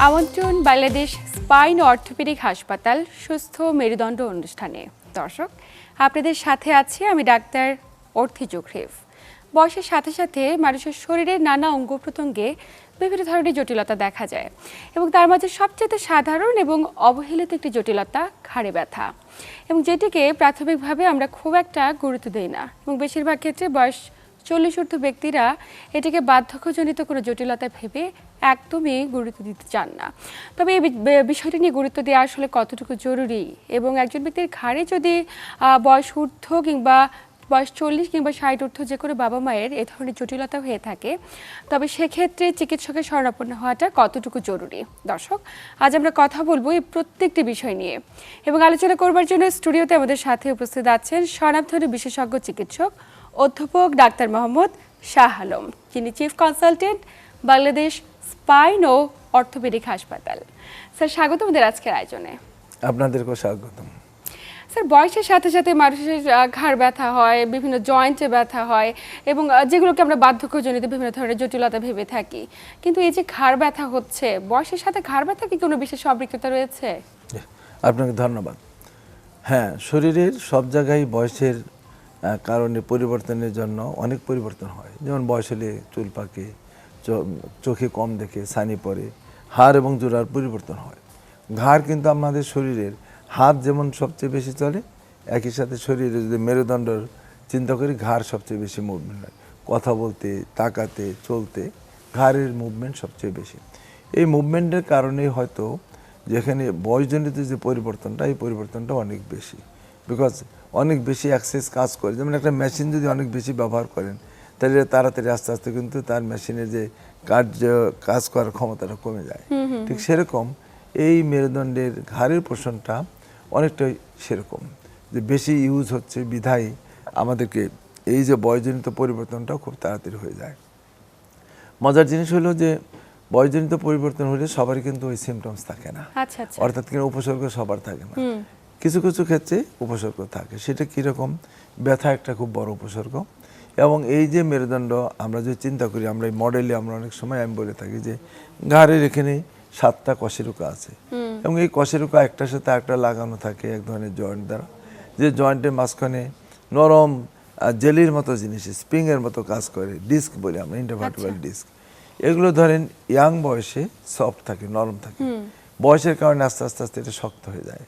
আমন্ত্রণ Bangladesh spine orthopaedic হাসপাতাল সুস্থ মেরুদণ্ড অনুষ্ঠানে। দর্শক, আপনাদের সাথে আছি আমি ডাক্তার অর্থি জোখরিফ। বয়সের সাথে সাথে মানুষের শরীরের নানা অঙ্গ প্রত্যঙ্গে বিভিন্ন ধরনের জটিলতা দেখা যায় এবং তার মাঝে সবচেয়ে সাধারণ এবং অবহেলিত একটি জটিলতা ঘাড়ে ব্যথা, এবং যেটিকে প্রাথমিকভাবে আমরা খুব একটা গুরুত্ব দিই না এবং বেশিরভাগ ক্ষেত্রে বয়স 40 ঊর্ধ্ব ব্যক্তিরা এটিকে বার্ধক্যজনিত কোনো জটিলতা ভেবে একদমই গুরুত্ব দিতে চান না। তবে এই বিষয়টি নিয়ে গুরুত্ব দেওয়া আসলে কতটুকু জরুরি, এবং একজন ব্যক্তির ঘাড়ে যদি বয়স ঊর্ধ্ব কিংবা বয়স 40 কিংবা 60 ঊর্ধ্ব যে কোনো বাবা মায়ের এ ধরনের জটিলতা হয়ে থাকে, তবে সেক্ষেত্রে চিকিৎসকের শরণাপন্ন হওয়াটা কতটুকু জরুরি। দর্শক, আজ আমরা কথা বলবো এই প্রত্যেকটি বিষয় নিয়ে, এবং আলোচনা করবার জন্য স্টুডিওতে আমাদের সাথে উপস্থিত আছেন স্বনামধন্য বিশেষজ্ঞ চিকিৎসক অধ্যাপক ডাক্তার মোহাম্মদ শাহ আলম, যিনি চিফ কনসালটেন্ট বাংলাদেশ স্পাইন ও অর্থোপেডিক হাসপাতাল। স্যার, স্বাগত আমাদের আজকের আয়োজনে। আপনাদেরকেও স্বাগতম। স্যার, বয়সের সাথে সাথে মানুষের ঘাড় ব্যথা হয়, বিভিন্ন জয়েন্টে ব্যথা হয়, এবং যেগুলোকে আমরা বার্ধক্যজনিত বিভিন্ন ধরনের জটিলতা ভেবে থাকি, কিন্তু এই যে ঘাড় ব্যথা হচ্ছে, বয়সের সাথে ঘাড় ব্যথা কি কোনো বিশেষ সম্পৃক্ততা রয়েছে? আপনাকে ধন্যবাদ। হ্যাঁ, শরীরের সব জায়গায় বয়সের কারণে পরিবর্তনের জন্য অনেক পরিবর্তন হয়। যেমন বয়স হলে চুল পাকে, চোখে কম দেখে, ছানি পড়ে, হাড় এবং জোড়ার পরিবর্তন হয়। ঘাড় কিন্তু আমাদের শরীরের হাত যেমন সবচেয়ে বেশি চলে, একই সাথে শরীরে যদি মেরুদণ্ডর চিন্তা করি, ঘাড় সবচেয়ে বেশি মুভমেন্ট হয়। কথা বলতে, তাকাতে, চলতে ঘাড়ের মুভমেন্ট সবচেয়ে বেশি। এই মুভমেন্টের কারণেই হয়তো যেখানে বয়সজনিত যে পরিবর্তনটা, এই পরিবর্তনটা অনেক বেশি, বিকজ অনেক বেশি অ্যাক্সেস কাজ করে। যেমন একটা মেশিন যদি অনেক বেশি ব্যবহার করেন, তাহলে তাড়াতাড়ি আস্তে আস্তে কিন্তু তার মেশিনের যে কাজ করার ক্ষমতাটা কমে যায়। ঠিক সেরকম এই মেরুদণ্ডের ঘাড়ের পোষণটা অনেকটাই সেরকম, যে বেশি ইউজ হচ্ছে বিধায় আমাদেরকে এই যে বয়সজনিত পরিবর্তনটাও খুব তাড়াতাড়ি হয়ে যায়। মজার জিনিস হলো যে বয়সজনিত পরিবর্তন হলে সবারই কিন্তু ওই সিমটমস থাকে না, অর্থাৎ কিনা উপসর্গ সবার থাকে না। কিছু কিছু ক্ষেত্রে উপসর্গ থাকে। সেটা কীরকম? ব্যথা একটা খুব বড় উপসর্গ। এবং এই যে মেরুদণ্ড আমরা যে চিন্তা করি, আমরা এই মডেলে আমরা অনেক সময় আমি বলে থাকি যে ঘাড়ের এখানে 7টা কশেরুকা আছে, এবং এই কশেরুকা একটার সাথে একটা লাগানো থাকে এক ধরনের জয়েন্ট দ্বারা, যে জয়েন্টের মাঝখানে নরম জেলির মতো জিনিস, স্প্রিংয়ের মতো কাজ করে, ডিস্ক বলি আমরা, ইন্টারভার্টিব্রাল ডিস্ক। এগুলো ধরেন ইয়াং বয়সে সফট থাকে, নরম থাকে, বয়সের কারণে আস্তে আস্তে আস্তে এটা শক্ত হয়ে যায়।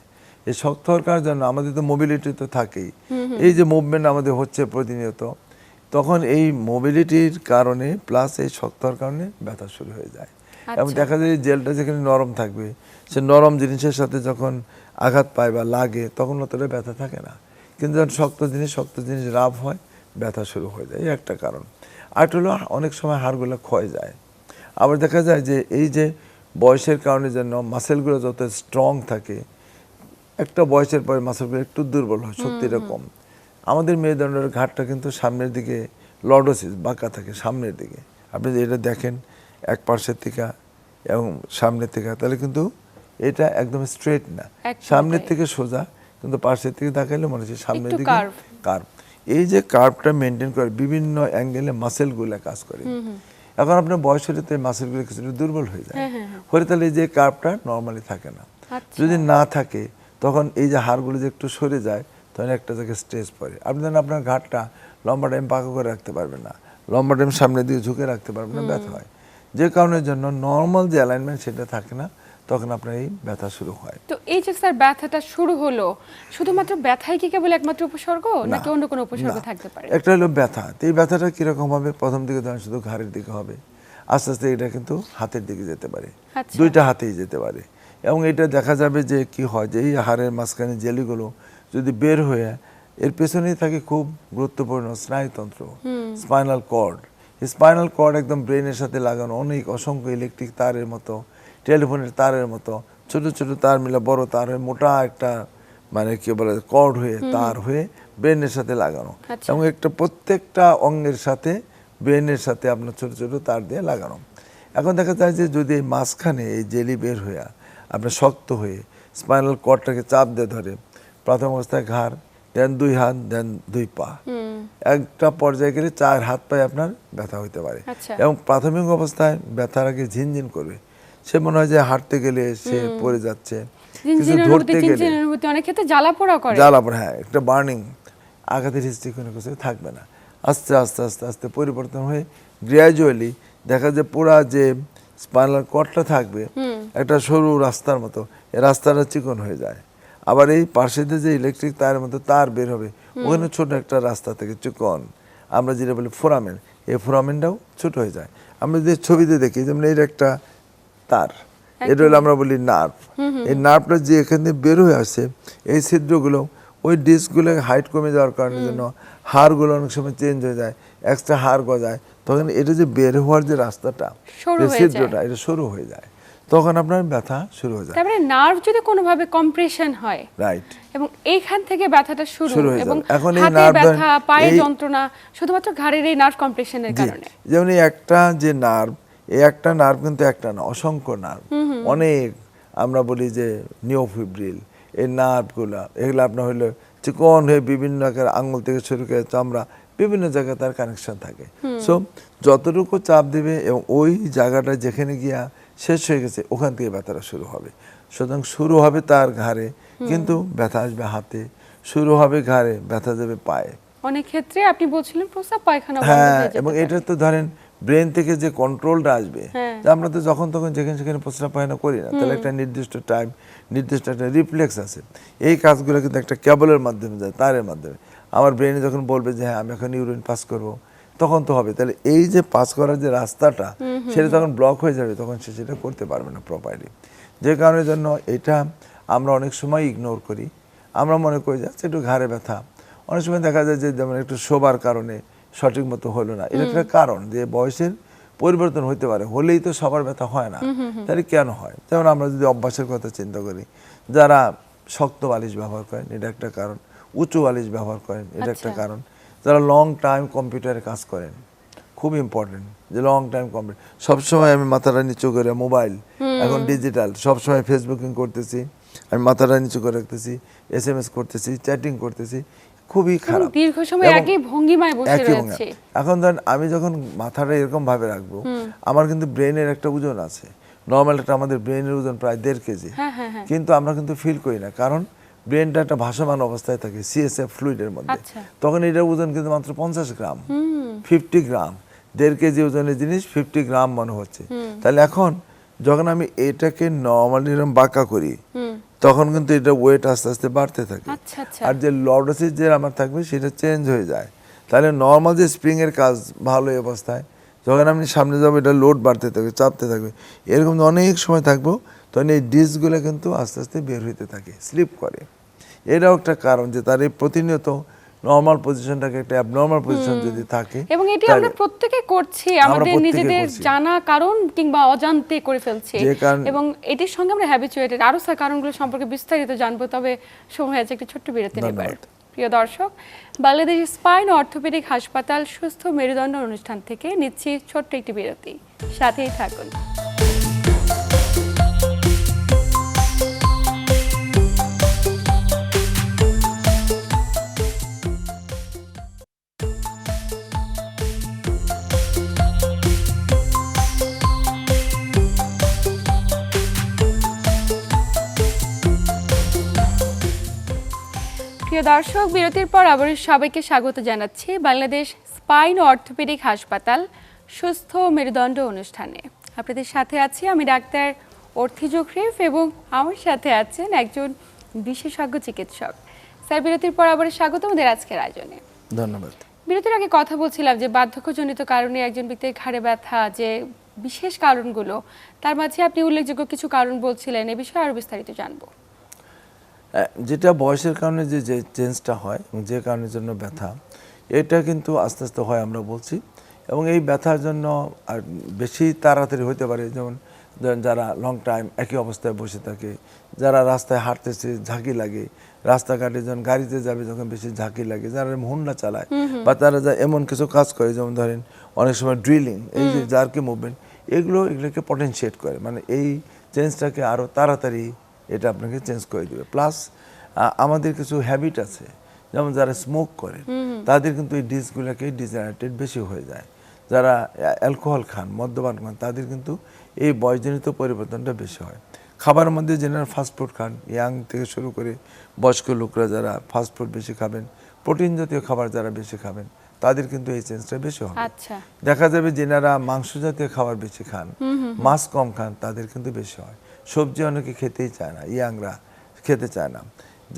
এই শক্ত হওয়ার জন্য আমাদের তো মোবিলিটি তো থাকেই, এই যে মুভমেন্ট আমাদের হচ্ছে প্রতিনিয়ত, তখন এই মোবিলিটির কারণে প্লাস এই শক্ত হওয়ার কারণে ব্যথা শুরু হয়ে যায়। এবং দেখা যায় জেলটা যেখানে নরম থাকবে, সে নরম জিনিসের সাথে যখন আঘাত পায় বা লাগে, তখন অতটা ব্যথা থাকে না, কিন্তু যখন শক্ত জিনিস রাব হয়, ব্যথা শুরু হয়ে যায়। এই একটা কারণ। আর হলো অনেক সময় হাড়গুলো ক্ষয় যায়। আবার দেখা যায় যে এই যে বয়সের কারণে যেন মাসেলগুলো যত স্ট্রং থাকে, একটা বয়সের পরে মাসেলগুলো একটু দুর্বল হয়, শক্তিটা কম। আমাদের মেরুদণ্ডের ঘাড়টা কিন্তু সামনের দিকে লর্ডোসিস, বাঁকা থাকে সামনের দিকে। আপনি এটা দেখেন এক পার্শ্বের থেকে এবং সামনের থেকে, তাহলে কিন্তু এটা একদম স্ট্রেট না, সামনের থেকে সোজা, কিন্তু পার্শ্বের থেকে দেখাইলে মনে হচ্ছে সামনের দিকে কার্ভ। এই যে কার্ভটা মেনটেন করে বিভিন্ন অ্যাঙ্গেলে মাসেলগুলো কাজ করে। এখন আপনার বয়স হলে তো এই মাসেলগুলো কিছুটা দুর্বল হয়ে যায়, হলে তাহলে এই যে কার্ভটা নর্মালি থাকে না। যদি না থাকে, তখন এই যে হাড়গুলো যে একটু সরে যায়, তখন একটা জায়গায় স্ট্রেস পড়ে। আপনি ধরেন আপনার ঘাটটা লম্বা টাইম পাকা করে রাখতে পারবেন না, লম্বা টাইম সামনের দিকে ঝুঁকে রাখতে পারবেন না, ব্যথা হয়। যে কারণের জন্য নর্মাল যে অ্যালাইনমেন্ট সেটা থাকে না, তখন আপনার এই ব্যথা শুরু হয়। তো এই যে স্যার ব্যথাটা শুরু হলো, শুধুমাত্র ব্যথাই কি কেবল একমাত্র উপসর্গ, নাকি অন্য কোনো উপসর্গ থাকতে পারে? একটা হলো ব্যথা। তো এই ব্যথাটা কিরকম হবে? প্রথম দিকে ধরেন শুধু ঘাড়ের দিকে হবে, আস্তে আস্তে এটা কিন্তু হাতের দিকে যেতে পারে, দুইটা হাতেই যেতে পারে। এবং এটা দেখা যাবে যে কি হয়, যে এই হাড়ের মাঝখানে জেলিগুলো যদি বের হয়ে, এর পেছনেই থাকে খুব গুরুত্বপূর্ণ স্নায়ুতন্ত্র, স্পাইনাল কর্ড। স্পাইনাল কর্ড একদম ব্রেনের সাথে লাগানো অনেক অসংখ্য ইলেকট্রিক তারের মতো, টেলিফোনের তারের মতো ছোট ছোট তার মিলে বড় তার হয়ে মোটা একটা মানে কি বলে কর্ড হয়ে তার হয়ে ব্রেনের সাথে লাগানো, এবং একটা প্রত্যেকটা অঙ্গের সাথে ব্রেনের সাথে আপনার ছোট ছোট তার দিয়ে লাগানো। এখন দেখা যায় যে যদি এই মাঝখানে এই জেলি বের হয়ে আপনার শক্ত হয়ে স্পাইনাল কর্ডটাকে চাপ দিয়ে ধরে, প্রথম অবস্থায় ঘাড়, দেন 2 হাত, দেন 2 পা, একটা পর্যায়ে গেলে 4 হাত পায়ে আপনার ব্যথা হইতে পারে। এবং প্রাথমিক অবস্থায় ব্যথার আগে ঝিনঝিন করবে, সে মনে হয় যে হাঁটতে গেলে সে পড়ে যাচ্ছে, কিছু ঝিনঝিন অনুভূতি, ধরতে গেলে চিনচিন অনুভূতি, অনেক ক্ষেত্রে জ্বালা পোড়া করে। জ্বালাপড়া, হ্যাঁ, একটা বার্নিং, আঘাতের হিস্ট্রি কোনো কিছু থাকবে না। আস্তে আস্তে আস্তে আস্তে পরিবর্তন হয়ে গ্র্যাজুয়ালি দেখা যায় পুরা যে স্পাইনাল কর্ডটা থাকবে একটা সরু রাস্তার মতো, এই রাস্তাটা চিকন হয়ে যায়। আবার এই পাশে দিয়ে যে ইলেকট্রিক তারের মতো তার বের হবে, ওখানে ছোট একটা রাস্তা থেকে চিকন, আমরা যেটা বলি ফোরামেন, এই ফোরামেনটাও ছোট হয়ে যায়। আমরা যে ছবিতে দেখি যেমন এর একটা তার, এটা হলো আমরা বলি নার্ভ। এই নার্ভটা যে এখান থেকে বের হয়ে আসে, এই ছিদ্রগুলো ওই ডিস্কগুলো হাইট কমে যাওয়ার কারণের জন্য হাড়গুলো অনেক সময় চেঞ্জ হয়ে যায়, এক্সট্রা হাড় গজায়, তখন এটা যে বের হওয়ার যে রাস্তাটা, সরু হয়ে ছিদ্রটা, এটা সরু হয়ে যায়, তখন আপনার ব্যথা শুরু হয়ে যায়। তারপরে নার্ভ যদি কোনোভাবে কম্প্রেশন হয়, রাইট, এবং এইখান থেকে ব্যথাটা শুরু হয়ে এবং যাবে। এখন এই হাতে নার্ভ ব্যথা, পায়ে যন্ত্রণা শুধুমাত্র ঘাড়ের এই নার্ভ কম্প্রেশনের কারণে। যেমন এই একটা যে নার্ভ, এই একটা নার্ভ কিন্তু একটা না, অসংখ্য নার্ভ, অনেক, আমরা বলি যে নিওফিব্রিল, এই নার্ভগুলা এগুলো আপনার হইলে চিকন হয়ে বিভিন্ন আকার, আঙুল থেকে শুরু করে চামড়া, বিভিন্ন জায়গায় তার কানেকশন থাকে। সো যতটুকু চাপ দিবে এবং ওই জায়গাটা যেখানে গিয়া শেষ হয়ে গেছে ওখান থেকে ব্যথাটা শুরু হবে। সুতরাং শুরু হবে তার ঘাড়ে, কিন্তু ব্যথা আসবে হাতে, শুরু হবে ঘাড়ে, ব্যথা যাবে পায়ে। অনেক ক্ষেত্রে আপনি বলছিলেন প্রস্রাব পায়খানা বন্ধ হ্যাঁ, হয়ে যেতে এবং পারে। এটা তো ধরেন ব্রেন থেকে যে কন্ট্রোলটা আসবে, হ্যাঁ। যে আমরা তো যখন তখন যেখানে সেখানে প্রস্রাব পায়খানা করি না, তাহলে একটা নির্দিষ্ট টাইম, নির্দিষ্ট একটা রিফ্লেক্স আছে, এই কাজগুলো কিন্তু একটা কেবলের মাধ্যমে যায়, তারের মাধ্যমে। আমার ব্রেনে যখন বলবে যে হ্যাঁ আমি এখন ইউরিন পাস করব, তখন তো হবে, তাহলে এই যে পাস করার যে রাস্তাটা, সেটা যখন ব্লক হয়ে যাবে তখন সে সেটা করতে পারবে না প্রপারলি। যে কারণের জন্য এটা আমরা অনেক সময় ইগনোর করি, আমরা মনে করি যাচ্ছে একটু ঘাড়ে ব্যথা, অনেক সময় দেখা যায় যে যেমন একটু শোবার কারণে সঠিক মতো হলো না, এটা একটা কারণ যে বয়সের পরিবর্তন হতে পারে, হলেই তো সবার ব্যথা হয় না, তাহলে কেন হয়? যেমন আমরা যদি অভ্যাসের কথা চিন্তা করি, যারা শক্ত বালিশ ব্যবহার করেন এটা একটা কারণ, উঁচু বালিশ ব্যবহার করেন এটা একটা কারণ, যারা লং টাইম কম্পিউটারে কাজ করেন, খুব ইম্পর্টেন্ট যে লং টাইম কম্পিউটার, সবসময় আমি মাথাটা নিচু করে, মোবাইল এখন ডিজিটাল, সবসময় ফেসবুকিং করতেছি, আমি মাথাটা নিচু করে রাখতেছি, SMS করতেছি, চ্যাটিং করতেছি, খুবই খারাপ। দীর্ঘ সময় এবং একই ভঙ্গিমায় বসে একই ভঙ্গি। রয়েছে। এখন ধরেন আমি যখন মাথাটা এরকম ভাবে রাখবো, আমার কিন্তু ব্রেনের একটা ওজন আছে, নর্মাল একটা আমাদের ব্রেনের ওজন প্রায় 1.5 কেজি, কিন্তু আমরা কিন্তু ফিল করি না, কারণ ব্রেনটা একটা ভাসমান অবস্থায় থাকে CSF ফ্লুইডের মধ্যে। আচ্ছা। তখন এটার ওজন কিন্তু মাত্র 50 গ্রাম, 50 গ্রাম, 1.5 কেজি ওজনের জিনিস 50 গ্রাম মনে হচ্ছে। তাহলে এখন যখন আমি এটাকে নর্মালি এরকম বাঁকা করি, তখন কিন্তু এটা ওয়েট আস্তে আস্তে বাড়তে থাকে, আচ্ছা আচ্ছা। আর যে লর্ডোসিস যে আমার থাকবে সেটা চেঞ্জ হয়ে যায়। তাহলে নর্মাল যে স্প্রিং এর কাজ ভালো এই অবস্থায়, যখন আপনি সামনে যাবো এটা লোড বাড়তে থাকবে, চাপতে থাকবে, এরকম অনেক সময় থাকবো, তখন এই ডিস্কগুলো কিন্তু আস্তে আস্তে বের হইতে থাকে, স্লিপ করে। এটাও একটা কারণ যে তার এই প্রতিনিয়ত নর্মাল পজিশনটাকে একটা অ্যাবনর্মাল পজিশন যদি থাকে, এবং এটি তাহলে আমরা প্রত্যেকে করছি, আমরা আমাদের প্রত্যেকে নিজেদের করছি। জানা কারণ কিংবা অজান্তে করে ফেলছি, যে কারণ- এবং এটির সঙ্গে আমরা হ্যাবিচুয়েটেড। আরো স্যার কারণগুলো সম্পর্কে বিস্তারিত জানবো, তবে সময় আছে একটি ছোট্ট বিরতি নেবার। ধন্যবাদ। প্রিয় দর্শক, বাংলাদেশ স্পাইন অর্থোপেডিক হাসপাতাল সুস্থ মেরুদণ্ড অনুষ্ঠান থেকে নিচ্ছি ছোট্ট একটি বিরতি, সাথেই থাকুন। প্রিয় দর্শক, বিরতির পর আবার সবাইকে স্বাগত জানাচ্ছি বাংলাদেশ স্পাইন অর্থোপেডিক হাসপাতাল সুস্থ মেরুদণ্ড অনুষ্ঠানে। আপনাদের সাথে আছি আমি ডাক্তার অর্থি জোখরিফ, এবং আমার সাথে আছেন একজন বিশেষজ্ঞ চিকিৎসক। স্যার, বিরতির পর আবার স্বাগত আমাদের আজকের আয়োজনে। ধন্যবাদ। বিরতির আগে কথা বলছিলাম যে বার্ধক্যজনিত কারণে একজন ব্যক্তির ঘাড়ে ব্যথা যে বিশেষ কারণগুলো, তার মাঝে আপনি উল্লেখযোগ্য কিছু কারণ বলছিলেন, এ বিষয়ে আরো বিস্তারিত জানবো। যেটা বয়সের কারণে যে যে চেঞ্জটা হয় এবং যে কারণের জন্য ব্যথা, এটা কিন্তু আস্তে আস্তে হয় আমরা বলছি, এবং এই ব্যথার জন্য আর বেশি তাড়াতাড়ি হতে পারে। যেমন যারা লং টাইম একই অবস্থায় বসে থাকে, যারা রাস্তায় হাঁটতেছে ঝাঁকি লাগে, রাস্তাঘাটে যখন গাড়িতে যাবে যখন বেশি ঝাঁকি লাগে, যারা হুন্ডা চালায় বা তারা যা এমন কিছু কাজ করে, যেমন ধরেন অনেক সময় ড্রিলিং, এই যে জার্কি মুভমেন্ট, এগুলোকে পটেনশিয়েট করে, মানে এই চেঞ্জটাকে আরও তাড়াতাড়ি এটা আপনাকে চেঞ্জ করে দেবে। প্লাস আমাদের কিছু হ্যাবিট আছে, যেমন যারা স্মোক করে তাদের কিন্তু এই ডিসগুলোকে ডিজেনারেটেড বেশি হয়ে যায়। যারা অ্যালকোহল খান, মদ্যপান খান, তাদের কিন্তু এই বয়সজনিত পরিবর্তনটা বেশি হয়। খাবারের মধ্যে জেনারেল ফাস্টফুড খান, ইয়াং থেকে শুরু করে বয়স্ক লোকরা যারা ফাস্টফুড বেশি খাবেন, প্রোটিন জাতীয় খাবার যারা বেশি খাবেন, তাদের কিন্তু এই চেঞ্জটা বেশি হবে। আচ্ছা, দেখা যাবে যেনারা মাংস জাতীয় খাবার বেশি খান, মাছ কম খান, তাদের কিন্তু বেশি হয়। সবজি অনেকে খেতেই চায় না, ইয়াংরা খেতে চায় না।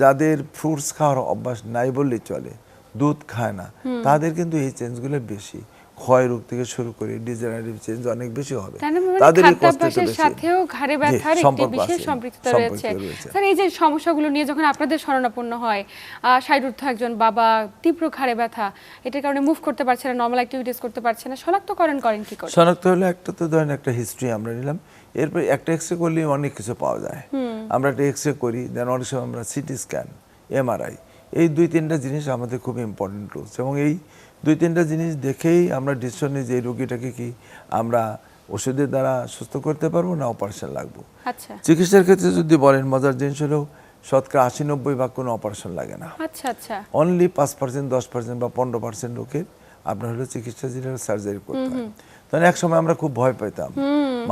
যাদের ফ্রুটস খাওয়ার অভ্যাস নাই বললেই চলে, দুধ খায় না, তাদের কিন্তু এই চেঞ্জগুলো বেশি। ক্ষয় রোগ থেকে শুরু করে ডিজেনারেটিভ চেঞ্জ অনেক বেশি হবে। তাদের এই কষ্টটা বেশি। সাথেও ঘাড়ে ব্যথার একটি বিশেষ সম্পৃক্ততা রয়েছে। স্যার, এই যে সমস্যাগুলো নিয়ে যখন আপনাদের শরণাপন্ন হয়, শারীরুদ্ধ একজন বাবা, তীব্র ঘাড়ে ব্যথা, এটার কারণে মুভ করতে পারছে না, নরমাল অ্যাক্টিভিটিস করতে পারছে না, শনাক্তকরণ করেন কি করে? শনাক্ত হলে একটা তো ধরেন একটা হিস্ট্রি আমরা নিলাম, এরপর একটা এক্সরে করলে অনেক কিছু পাওয়া যায়। আমরা একটা এক্সরে করি, দেন অনেক সময় আমরা সিটি স্ক্যান, এমআরআই, এই 2-3টা জিনিস আমাদের খুব ইম্পর্টেন্ট রয়েছে, এবং এই 2-3টা জিনিস দেখেই আমরা ডিসিশন নিই যে এই রোগীটাকে কি আমরা ওষুধের দ্বারা সুস্থ করতে পারবো না অপারেশন লাগবো। আচ্ছা, চিকিৎসার ক্ষেত্রে যদি বলেন, মজার জিনিস হলেও শতকরা 80-90 ভাগ কোনো অপারেশন লাগে না। আচ্ছা, আচ্ছা, অনলি 5%, 10% বা 15% লোকের আপনার হলো চিকিৎসা জেনারেল সার্জারি করতে হয়। তখন এক সময় আমরা খুব ভয় পেতাম,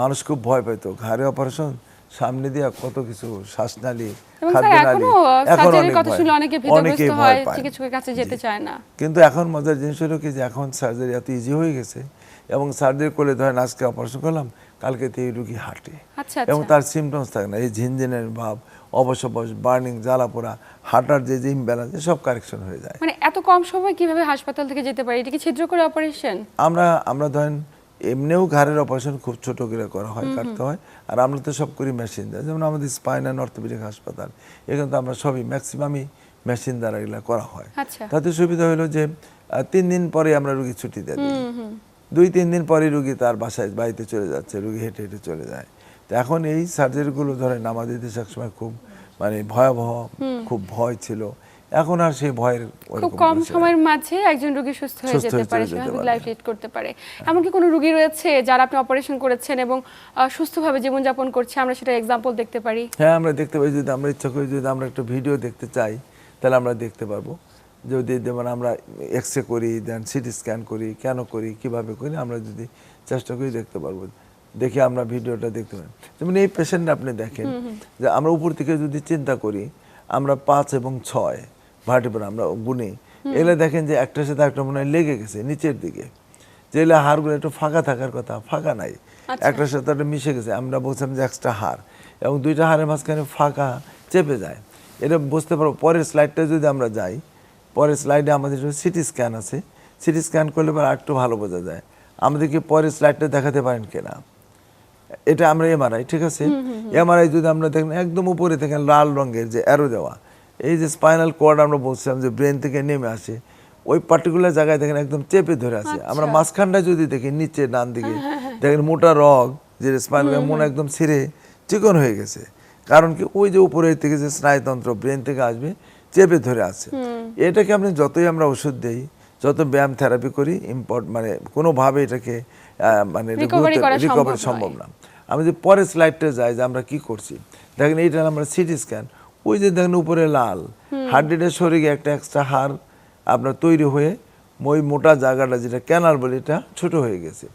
মানুষ খুব ভয় পেত, ঘাড়ে অপারেশন, সামনে দিয়ে কত কিছু, শ্বাসনালী, খাদ্যনালী, এখন অনেকে ভয় পায়, চিকিৎসকের কাছে যেতে চায় না। কিন্তু এখন মজার জিনিস হলো কি যে এখন সার্জারি এত ইজি হয়ে গেছে, এবং সার্জারি করলে ধরেন আজকে অপারেশন করলাম, কালকে এই রোগী হাঁটে, এবং তার সিমটমস থাকে না, এই ঝিনঝিনের ভাব, অবশ, বার্নিং, জ্বালা পোড়া, হাঁটার যে ইমব্যালেন্স, সব কারেকশন হয়ে যায়। মানে এত কম সময় কিভাবে হাসপাতাল থেকে যেতে পারে? এটা কি ছিদ্র করে অপারেশন? আমরা ধরেন এমনিও ঘাড়ের অপারেশন খুব ছোট করে করা হয়, কাটতে হয়, আর আমরা তো সব করি মেশিন দ্বারা। যেমন আমাদের স্পাইন অ্যান্ড অর্থোপেডিক হাসপাতাল, এখানে তো আমরা সবই ম্যাক্সিমামই মেশিন দ্বারা এগুলো করা হয়। তাতে সুবিধা হলো যে 3 দিন পরে আমরা রুগী ছুটি দিয়ে দিই, 2-3 দিন পরে রুগী তার বাড়িতে চলে যাচ্ছে, রুগী হেঁটে হেঁটে চলে যায়। তো এখন এই সার্জারিগুলো ধরেন আমাদের দেশে একসময় খুব মানে ভয়াবহ, খুব ভয় ছিল, এখন আর সেই ভয়ের খুব কম সময়ের মাঝে একজন রোগী সুস্থ হয়ে যেতে পারে, স্বাভাবিক লাইফ লিড করতে পারে। এমনকি কোনো রোগী রয়েছে যারা আপনি অপারেশন করেছেন এবং সুস্থভাবে জীবনযাপন করছে, আমরা সেটা এক্সাম্পল দেখতে পারি? হ্যাঁ, আমরা দেখতে পারি। যদি আমরা ইচ্ছা করি, যদি আমরা একটা ভিডিও দেখতে চাই, তাহলে আমরা দেখতে পারবো। যদি যেমন আমরা এক্সরে করি, দেন সিটি স্ক্যান করি, কেন করি, কিভাবে করি, আমরা যদি চেষ্টা করি দেখতে পারবো, দেখে আমরা ভিডিওটা দেখতে পারি। যেমন এই পেশেন্টটা আপনি দেখেন, যে আমরা উপর থেকে যদি চিন্তা করি, আমরা 5 এবং 6 ভার্টিব্রা আমরা গুনি, এলে দেখেন যে একটার সাথে একটা মনে হয় লেগে গেছে নিচের দিকে, যেগুলো হাড়গুলো একটু ফাঁকা থাকার কথা, ফাঁকা নাই, একটার সাথে একটা মিশে গেছে। আমরা বলছিলাম যে এক্সট্রা হাড়, এবং 2টা হাড়ের মাঝখানে ফাঁকা চেপে যায়, এটা বুঝতে পারবো। পরের স্লাইডটা যদি আমরা যাই, পরের স্লাইডে আমাদের সিটি স্ক্যান আছে, সিটি স্ক্যান করলে পরে একটু ভালো বোঝা যায়। আমাদেরকে পরের স্লাইডটা দেখাতে পারেন কিনা, এটা আমরা এমআরআই, ঠিক আছে, এমআরআই যদি আমরা দেখেন একদম উপরে দেখেন লাল রঙের যে অ্যারো দেওয়া, এই যে স্পাইনাল কর্ড আমরা বলছিলাম যে ব্রেন থেকে নেমে আসে, ওই পার্টিকুলার জায়গায় দেখেন একদম চেপে ধরে আছে। আমরা মাঝখানটা যদি দেখি, নিচে ডান দিকে দেখেন মোটা রগ, যে স্পাইনাল মনে একদম ছিঁড়ে চিকন হয়ে গেছে, কারণ কি ওই যে উপরের থেকে যে স্নায়ুতন্ত্র ব্রেন থেকে আসবে চেপে ধরে আছে। এটাকে আপনি যতই আমরা ওষুধ দেই, যত ব্যায়াম থেরাপি করি, মানে কোনোভাবে এটাকে মানে রিকভারি সম্ভব না। আমি যে পরের স্লাইডটা যাই, যে আমরা কি করছি, দেখেন এইটা আমরা সিটি স্ক্যান, ওই যে দেখেন উপরে লাল হাড্ডিটা সরে গিয়ে একটা এক্সট্রা হাড় আপনার তৈরি হয়ে ওই মোটা জায়গাটা যেটা ক্যানাল বলে, এটা ছোট হয়ে গেছে।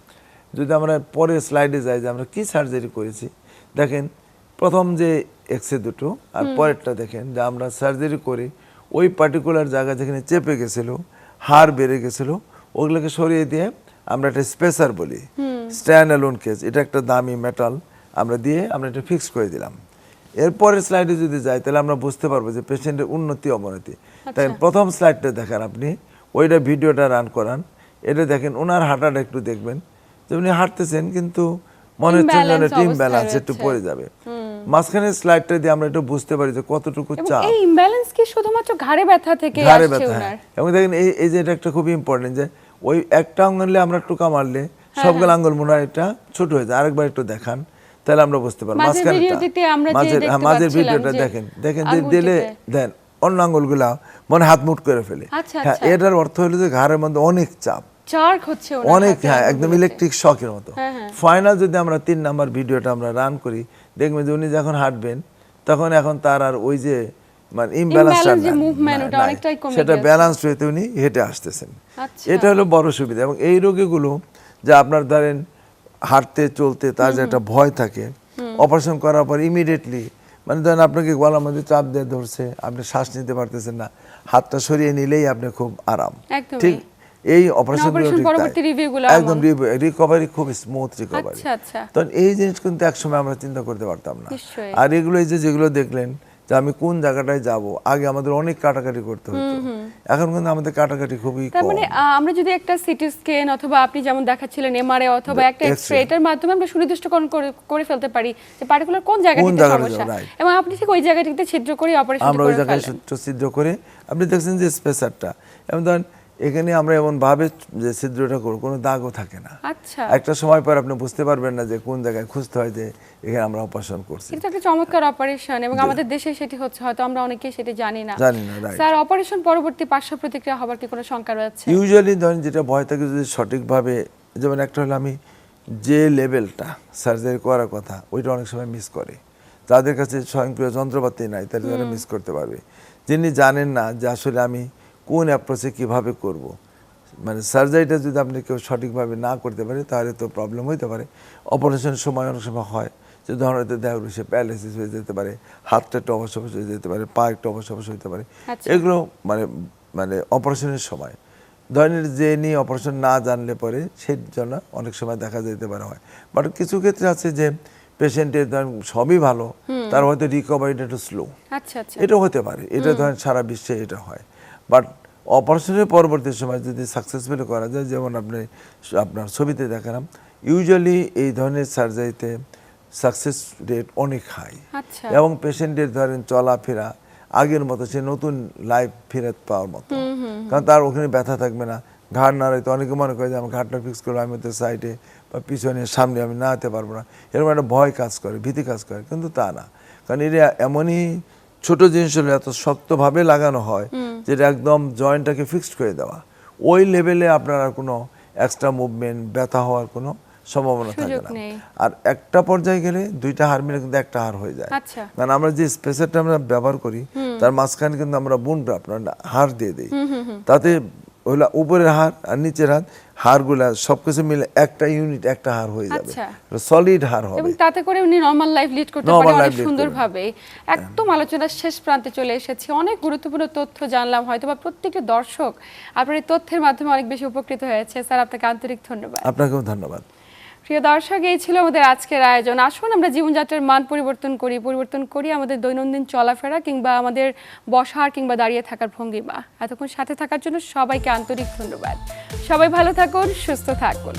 যদি আমরা পরের স্লাইডে যাই যে আমরা কি সার্জারি করেছি, দেখেন প্রথম যে এক্সরে দুটো আর পরেরটা দেখেন যে আমরা সার্জারি করে ওই পার্টিকুলার জায়গা যেখানে চেপে গেছিল, হাড় বেড়ে গেছিল, ওগুলোকে সরিয়ে দিয়ে আমরা একটা স্পেসার বলি, স্ট্যান্ড অ্যালোন কেজ, এটা একটা দামি মেটাল আমরা দিয়ে আমরা এটা ফিক্স করে দিলাম। এরপরের স্লাইডে যদি যাই, তাহলে আমরা বুঝতে পারবো যে পেশেন্টের উন্নতি অবনতি। তাই প্রথম স্লাইডটা দেখেন আপনি, ওইটা ভিডিওটা রান করান, এটা দেখেন ওনার হাঁটাটা একটু দেখবেন, যেমনি হাঁটতেছেন কিন্তু মনে হচ্ছে যেন টিম ব্যালেন্স একটু পড়ে যাবে। মাঝখানে স্লাইডটা দিয়ে আমরা একটু বুঝতে পারি যে কতটুকু চাপ। এই ইমব্যালেন্স কি শুধুমাত্র ঘাড়ে ব্যথা থেকে আসছে ওনার? এবং দেখেন এই যে এটা একটা খুব ইম্পর্টেন্ট, যে ওই একটা আঙ্গুলে আমরা টোকা মারলে সবগুলো আঙ্গুল মনে হয় এটা ছোট হয়ে যায়। আরেকবার একটু দেখান, তাহলে আমরা বুঝতে পারবো। মাঝের ভিডিওটা দেখেন, যে দিলে দেন অন্য আঙ্গুলগুলা মনে হাত মুট করে ফেলে। হ্যাঁ, এটার অর্থ হলো যে ঘাড়ের মধ্যে অনেক চাপ, অনেক, হ্যাঁ, একদম ইলেকট্রিক শকের মতো। ফাইনাল যদি আমরা 3 নাম্বার ভিডিওটা আমরা রান করি, দেখবেন যে উনি যখন হাঁটবেন, তখন এখন তার আর ওই যে মানে ইমব্যালেন্সটা সেটা ব্যালেন্স হইতে উনি হেঁটে আসতেছেন। এটা হলো বড় সুবিধা। এবং এই রোগীগুলো যে আপনার ধরেন হাঁটতে চলতে তার যে একটা ভয় থাকে, অপারেশন করার পর ইমিডিয়েটলি মানে ধরেন আপনাকে গলার মধ্যে চাপ দিয়ে ধরছে, আপনি শ্বাস নিতে পারতেছেন না, হাতটা সরিয়ে নিলেই আপনি খুব আরাম। একদমই। ঠিক এই অপারেশন পরবর্তী রিভিউগুলো একদম রিকভারি খুব স্মুথ রিকভারি। আচ্ছা আচ্ছা। তখন এই জিনিস কিন্তু একসময় আমরা চিন্তা করতে পারতাম না। নিশ্চয়ই। আর এগুলো এই যে যেগুলো দেখলেন যে আমি কোন জায়গাটায় যাব, আগে আমাদের অনেক কাটাকাটি করতে হতো, এখন কিন্তু আমাদের কাটাকাটি খুবই তার কম। মানে আমরা যদি একটা সিটি স্ক্যান অথবা আপনি যেমন দেখাচ্ছিলেন এমআরআই অথবা একটা এক্সরে, এটার মাধ্যমে আমরা সুনির্দিষ্টকরণ করে ফেলতে পারি যে পার্টিকুলার কোন জায়গাটিতে সমস্যা, এবং আপনি ঠিক ওই জায়গাটিতে ছিদ্র করে অপারেশন আমরা করে ওই জায়গায় ফেলেন। ছিদ্র করে আপনি দেখছেন যে স্পেসারটা, এবং ধরেন এখানে আমরা এমন ভাবে যে ছিদ্রটা করব কোনো দাগও থাকে না। আচ্ছা, একটা সময় পর আপনি বুঝতে পারবেন না যে কোন জায়গায় খুঁজতে হয় যে এখানে আমরা অপারেশন করছি। এটা একটা চমৎকার অপারেশন, এবং আমাদের দেশে সেটি হচ্ছে, হয়তো আমরা অনেকেই সেটি জানি না। রাইট। স্যার, অপারেশন পরবর্তী পার্শ্ব প্রতিক্রিয়া হবার কি কোনো শঙ্কা রয়েছে? ইউজুয়ালি ধরেন যেটা ভয় থাকে, যদি সঠিকভাবে, যেমন একটা হলো আমি যে লেভেলটা সার্জারি করার কথা ওইটা অনেক সময় মিস করে, যাদের কাছে স্বয়ংক্রিয় যন্ত্রপাতি নাই তারা যারা মিস করতে পারবে, যিনি জানেন না যে আসলে আমি কোন অ্যাপ্রোচে কীভাবে করব, মানে সার্জারিটা যদি আপনি কেউ সঠিকভাবে না করতে পারে তাহলে তো প্রবলেম হইতে পারে। অপারেশনের সময় অনেক সময় হয় যে ধরনের দেখা গেলো সে প্যারালাইসিস হয়ে যেতে পারে, হাতটা একটু অবশ হয়ে যেতে পারে, পা একটু অবশ হতে পারে। আচ্ছা। এগুলো মানে মানে অপারেশনের সময় ধরনের যে নিয়ে অপারেশন না জানলে পরে সেই জন্য অনেক সময় দেখা যেতে পারে হয়। বাট কিছু ক্ষেত্রে আছে যে পেশেন্টের ধরেন সবই ভালো, তার হয়তো রিকভারিটা একটু স্লো, আচ্ছা আচ্ছা। এটা হতে পারে, এটা ধরেন সারা বিশ্বে এটা হয়। বাট অপারেশনের পরবর্তী সময় যদি সাকসেসফুলি করা যায়, যেমন আপনার ছবিতে দেখালাম, ইউজুয়ালি এই ধরনের সার্জারিতে সাকসেস রেট অনেক হাই, আচ্ছা। এবং পেশেন্টের ধরেন চলাফেরা আগের মতো সে নতুন লাইফ ফেরত পাওয়ার মতো, কারণ তার ওখানে ব্যথা থাকবে না, ঘাড় নাড়াইতে অনেকে মনে করে যে আমার ঘাটটা ফিক্স করবো, আমি তো সাইডে বা পিছনে সামনে আমি নাড়াতে পারবো না, এরকম একটা ভয় কাজ করে, ভীতি কাজ করে, কিন্তু তা না, কারণ এটা এমনই ছোট জিনিস হলে এত শক্তভাবে লাগানো হয় যেটা একদম জয়েন্টটাকে ফিক্সড করে দেওয়া, ওই লেভেলে আপনার আর কোনো এক্সট্রা মুভমেন্ট ব্যথা হওয়ার কোনো সম্ভাবনা থাকে না। আর একটা পর্যায়ে গেলে দুইটা হাড় মিলে কিন্তু একটা হাড় হয়ে যায়। আচ্ছা। কারণ আমরা যে স্পেসারটা আমরা ব্যবহার করি তার মাঝখানে কিন্তু আমরা বুনটা আপনার হাড় দিয়ে দিই, তাতে ওইগুলা উপরের হাড় আর নিচের হাড়গুলা সবকিছু মিলে একটা ইউনিট, একটা হাড় হয়ে যাবে, সলিড হাড় হবে, এবং তাতে করে উনি নরমাল লাইফ লিড করতে পারে অনেক সুন্দরভাবে। একদম আলোচনার শেষ প্রান্তে চলে এসেছি, অনেক গুরুত্বপূর্ণ তথ্য জানলাম, হয়তোবা প্রত্যেকটা দর্শক আপনার এই তথ্যের মাধ্যমে অনেক বেশি উপকৃত হয়েছে। স্যার, আপনাকে আন্তরিক ধন্যবাদ। আপনাকেও ধন্যবাদ। প্রিয় দর্শক, এই ছিল আমাদের আজকের আয়োজন। আসুন আমরা জীবনযাত্রার মান পরিবর্তন করি আমাদের দৈনন্দিন চলাফেরা কিংবা আমাদের বসার কিংবা দাঁড়িয়ে থাকার ভঙ্গিমা। এতক্ষণ সাথে থাকার জন্য সবাইকে আন্তরিক ধন্যবাদ। সবাই ভালো থাকুন, সুস্থ থাকুন।